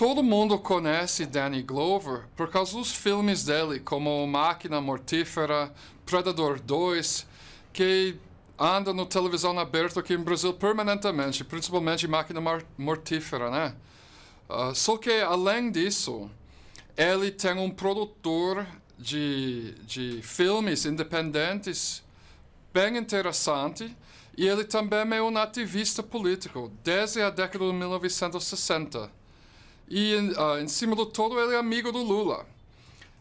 todo mundo conhece Danny Glover por causa dos filmes dele, como Máquina Mortífera, Predador 2, que anda no televisão aberta aqui em Brasil permanentemente, principalmente Máquina Mortífera, né? Só que, além disso, ele tem um produtor de filmes independentes bem interessante, e ele também é um ativista político, desde a década de 1960. E, em cima de tudo, ele é amigo do Lula.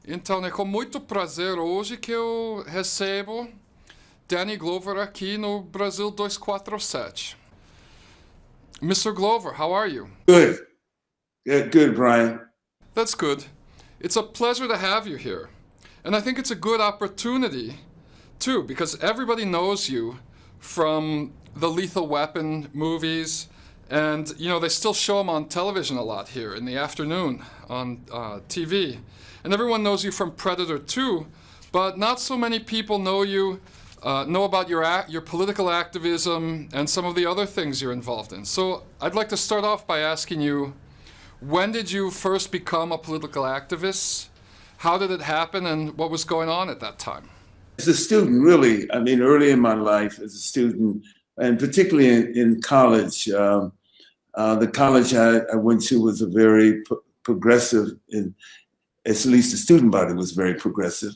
Então, é com muito prazer hoje que eu recebo Danny Glover aqui no Brasil 247. Mr. Glover, how are you? Good. Yeah, good, Brian. That's good. It's a pleasure to have you here. And I think it's a good opportunity, too, because everybody knows you from the Lethal Weapon movies. And, you know, they still show them on television a lot here in the afternoon on TV. And everyone knows you from Predator 2, but not so many people know you, know about your political activism and some of the other things you're involved in. So I'd like to start off by asking you, when did you first become a political activist? How did it happen, and what was going on at that time? As a student, really, I mean, early in my life as a student, and particularly in college, the college I went to was a very progressive, at least the student body was very progressive.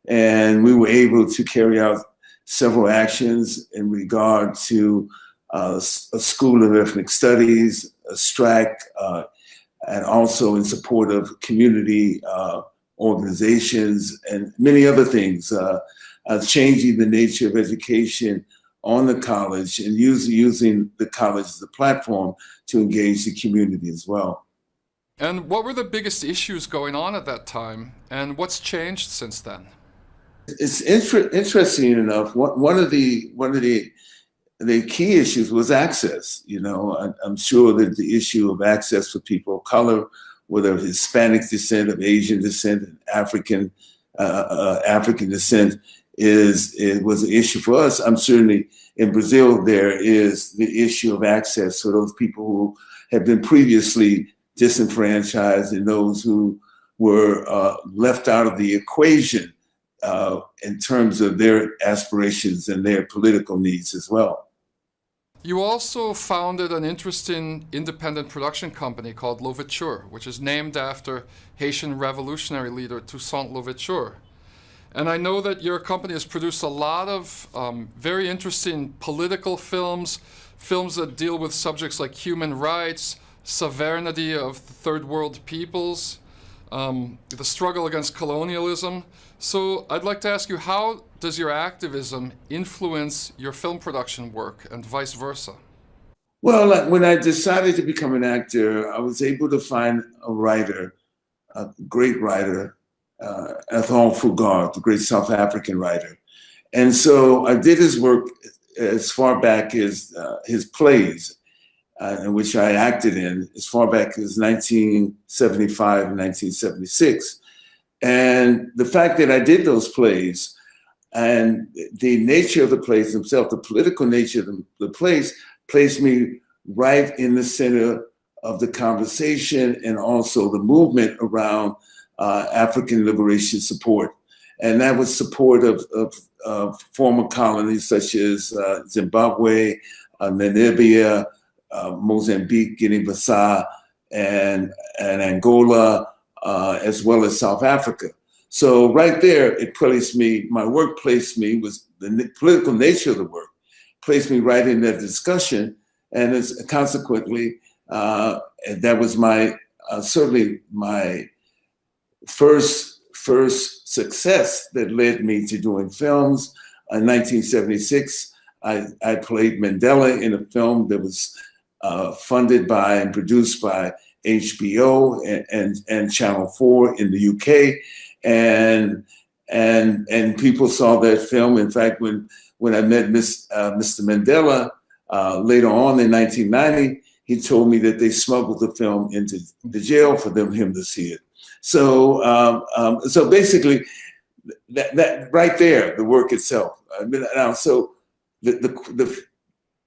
And we were able to carry out several actions in regard to a School of Ethnic Studies, a strike, and also in support of community organizations and many other things, changing the nature of education on the college and using the college as a platform to engage the community as well. And what were the biggest issues going on at that time, and what's changed since then? It's interesting enough. One of the key issues was access. You know, I'm sure that the issue of access for people of color, whether of Hispanic descent, of Asian descent, and African descent, was an issue for us. I'm certainly in Brazil. There is the issue of access for those people who have been previously disenfranchised and those who were left out of the equation in terms of their aspirations and their political needs as well. You also founded an interesting independent production company called Livre, which is named after Haitian revolutionary leader Toussaint Louverture. And I know that your company has produced a lot of very interesting political films that deal with subjects like human rights, sovereignty of third world peoples, the struggle against colonialism. So I'd like to ask you, how does your activism influence your film production work and vice versa? Well, when I decided to become an actor, I was able to find a writer, a great writer, Ator, the great South African writer. And so I did his work as far back as his plays, in which I acted in, as far back as 1975 and 1976. And the fact that I did those plays and the nature of the plays themselves, the political nature of the plays, placed me right in the center of the conversation and also the movement around African liberation support. And that was support of former colonies such as Zimbabwe, Namibia, Mozambique, Guinea-Bissau, and Angola, as well as South Africa. So right there, it placed me, my work placed me, was the political nature of the work, placed me right in that discussion. And consequently, that was certainly my first success that led me to doing films. In 1976, I played Mandela in a film that was funded by and produced by HBO and Channel 4 in the UK, and people saw that film. In fact, when I met Mr. Mandela later on in 1990, he told me that they smuggled the film into the jail for him to see it. So basically, that right there, the work itself. So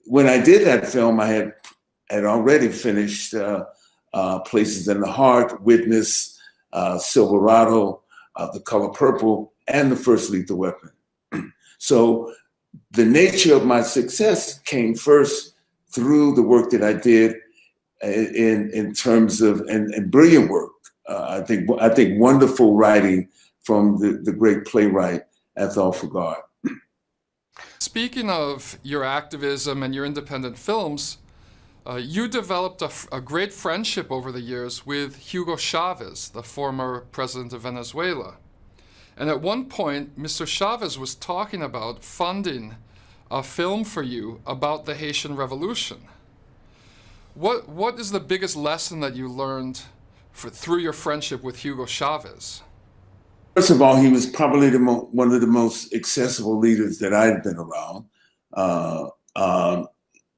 when I did that film, I had already finished Places in the Heart, Witness, Silverado, The Color Purple, and The First Lethal Weapon. So the nature of my success came first through the work that I did in terms of, and brilliant work. I think wonderful writing from the great playwright Ator Fugard. Speaking of your activism and your independent films, you developed a great friendship over the years with Hugo Chavez, the former president of Venezuela. And at one point, Mr. Chavez was talking about funding a film for you about the Haitian Revolution. What is the biggest lesson that you learned through your friendship with Hugo Chavez? First of all, he was probably one of the most accessible leaders that I've been around.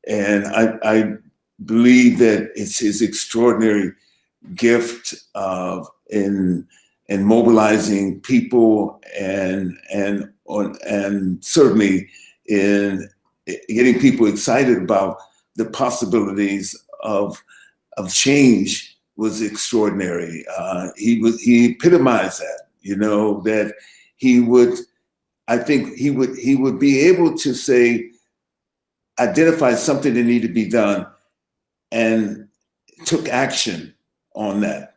And I believe that it's his extraordinary gift in mobilizing people and certainly in getting people excited about the possibilities of change was extraordinary. He epitomized that, that I think he would be able to say, identify something that needed to be done and took action on that,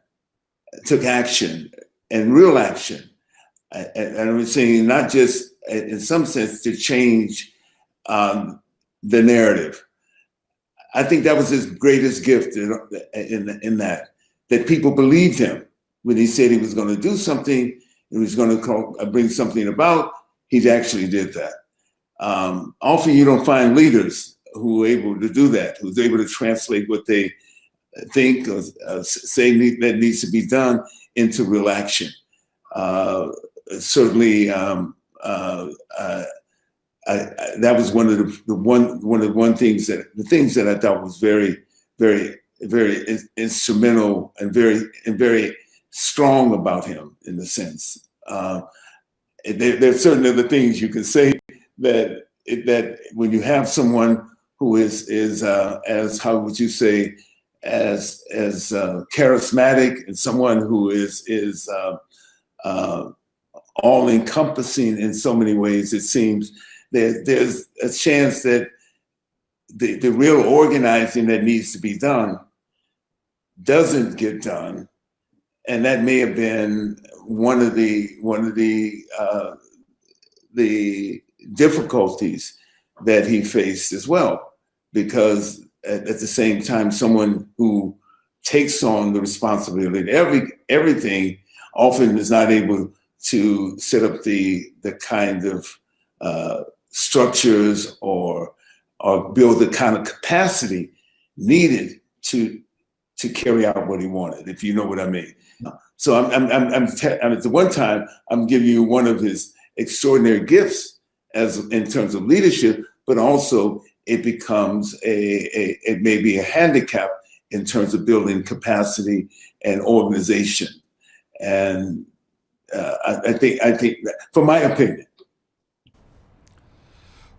took action and real action. And I was saying not just in some sense to change the narrative. I think that was his greatest gift in that people believed him when he said he was going to do something, he was going to bring something about, he actually did that. Often you don't find leaders who are able to do that, who's able to translate what they think or say that needs to be done into real action. Certainly, that was one of the things that I thought was very, very, very instrumental and very strong about him in the sense. There are certain other things you can say that when you have someone who is as how would you say as charismatic and someone who is all encompassing in so many ways, it seems there's a chance that the real organizing that needs to be done doesn't get done, and that may have been one of the difficulties that he faced as well, because at the same time, someone who takes on the responsibility of everything often is not able to set up the kind of structures or build the kind of capacity needed to carry out what he wanted, if you know what I mean. So I'm at the one time I'm giving you one of his extraordinary gifts in terms of leadership, but also it becomes it may be a handicap in terms of building capacity and organization. And I think that, for my opinion.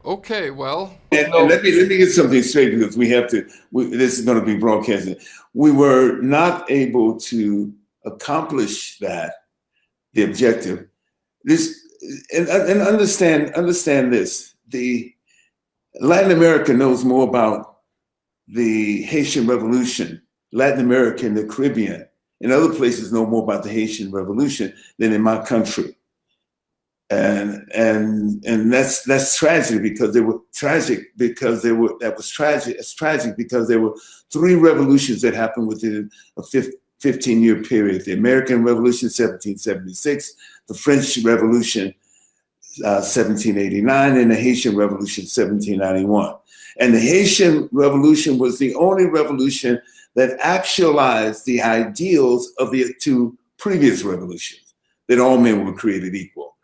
Okay, well. And let me get something straight, because this is going to be broadcasted. We were not able to accomplish that, the objective. And understand this. The Latin America knows more about the Haitian Revolution. Latin America and the Caribbean and other places know more about the Haitian Revolution than in my country. And that's tragic, because it's tragic because there were 3 revolutions that happened within a 15-year period: the American Revolution, 1776, the French Revolution, 1789, and the Haitian Revolution, 1791. And the Haitian Revolution was the only revolution that actualized the ideals of the 2 previous revolutions, that all men were created equal.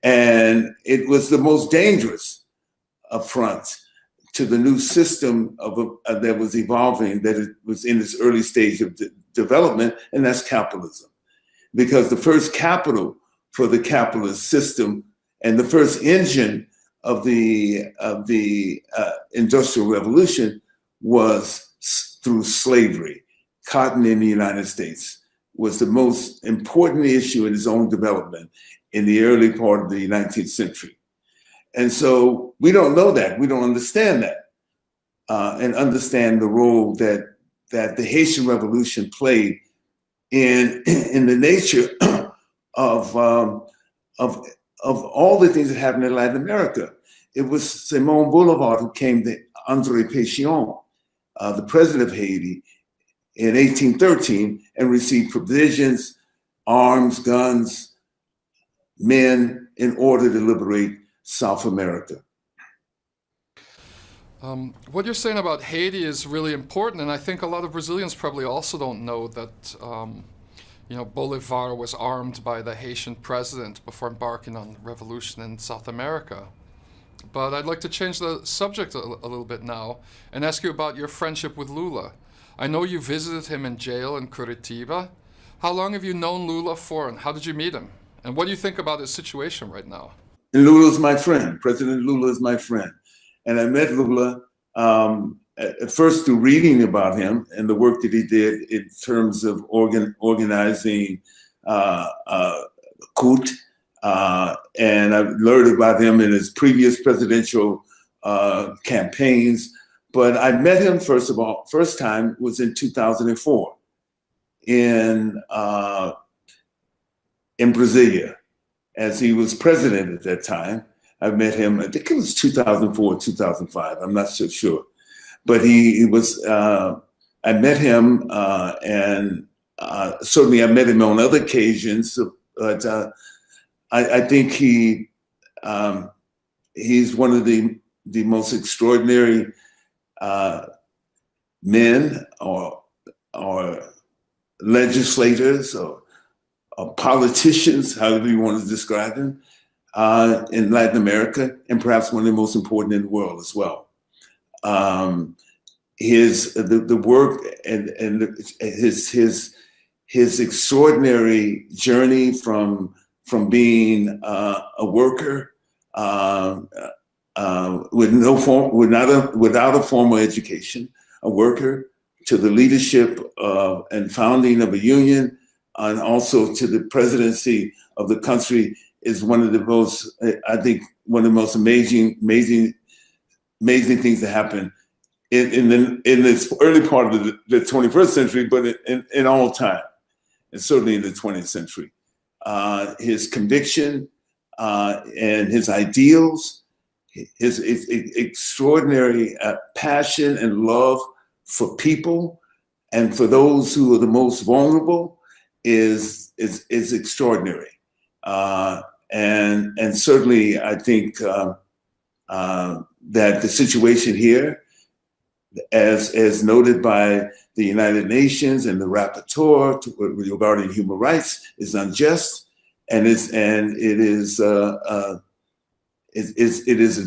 And it was the most dangerous affront to the new system that was evolving, that it was in its early stage of development, and that's capitalism. Because the first capital for the capitalist system and the first engine of the Industrial Revolution was through slavery. cotton in the United States was the most important issue in its own development in the early part of the 19th century. And so we don't know that, we don't understand that, and understand the role that the Haitian Revolution played in the nature of all the things that happened in Latin America. It was Simon Bolivar who came to André Pétion, the president of Haiti, in 1813 and received provisions, arms, guns, men in order to liberate South America. What you're saying about Haiti is really important, and I think a lot of Brazilians probably also don't know that Bolivar was armed by the Haitian president before embarking on the revolution in South America. But I'd like to change the subject a little bit now and ask you about your friendship with Lula. I know you visited him in jail in Curitiba. How long have you known Lula for, and how did you meet him? And what do you think about his situation right now? And Lula's my friend. President Lula is my friend. And I met Lula at first through reading about him and the work that he did in terms of organizing coup. And I've learned about him in his previous presidential campaigns. But I met him, first time was in 2004 in Brasilia, as he was president at that time. I met him, I think it was 2004, 2005, I'm not so sure. But he was, I met him and certainly I met him on other occasions, but I think he's one of the most extraordinary men or legislators or politicians, however you want to describe them, in Latin America, and perhaps one of the most important in the world as well. The work and his extraordinary journey from being a worker without a formal education, a worker, to the leadership and founding of a union, and also to the presidency of the country, is one of the most, I think, one of the most amazing things that happened in this early part of the 21st century, but in all time, and certainly in the 20th century. His conviction and his ideals, his extraordinary passion and love for people and for those who are the most vulnerable is extraordinary. And certainly, I think that the situation here, as noted by the United Nations and the rapporteur regarding human rights, is unjust, and it is a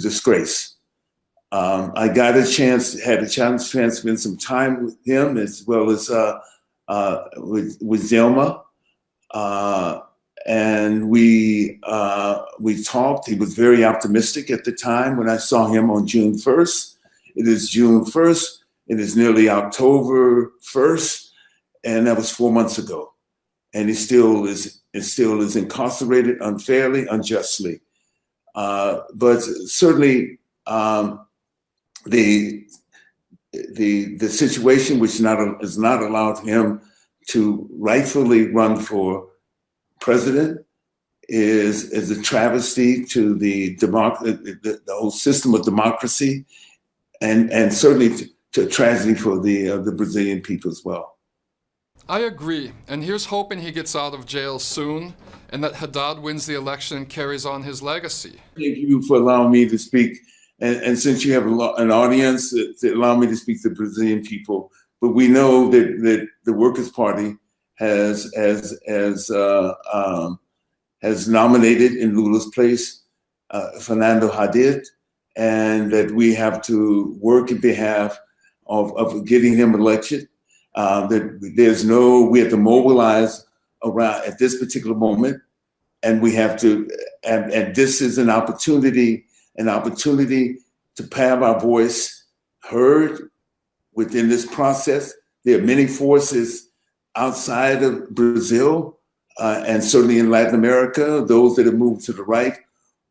disgrace. I had a chance to spend some time with him, as well as with Zelma. And we talked. He was very optimistic at the time when I saw him on June 1st. It is June 1st. It is nearly October 1st, and that was 4 months ago. And he still is incarcerated unfairly, unjustly. But certainly the situation which has not allowed him to rightfully run for president is a travesty to the whole system of democracy, and certainly to a tragedy for the Brazilian people as well. I agree, and here's hoping he gets out of jail soon and that Haddad wins the election and carries on his legacy. Thank you for allowing me to speak, and since you have an audience, to allow me to speak to the Brazilian people. But we know that the Workers' Party has nominated in Lula's place Fernando Haddad, and that we have to work in behalf of getting him elected. That we have to mobilize around at this particular moment, and we have to, and this is an opportunity to have our voice heard within this process. There are many forces outside of Brazil, and certainly in Latin America, those that have moved to the right,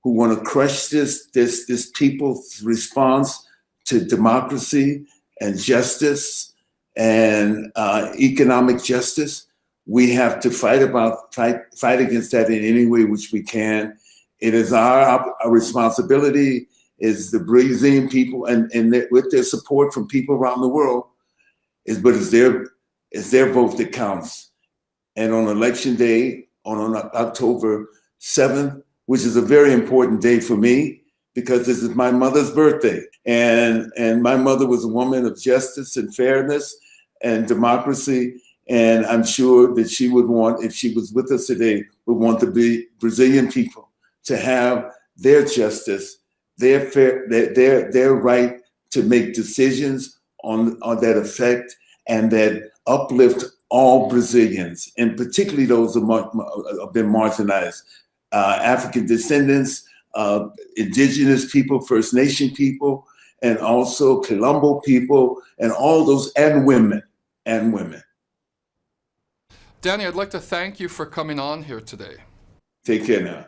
who want to crush this people's response to democracy and justice and economic justice. We have to fight against that in any way which we can. It is our responsibility, is the Brazilian people, and with their support from people around the world, it's their vote that counts. And on election day, on October 7th, which is a very important day for me, because this is my mother's birthday. And my mother was a woman of justice and fairness and democracy. And I'm sure that she would want, if she was with us today, would want the Brazilian people to have their justice, their right to make decisions on that effect and that uplift all Brazilians, and particularly those who have been marginalized, African descendants, indigenous people, First Nation people, and also Quilombo people, and all those, and women. Danny, I'd like to thank you for coming on here today. Take care now.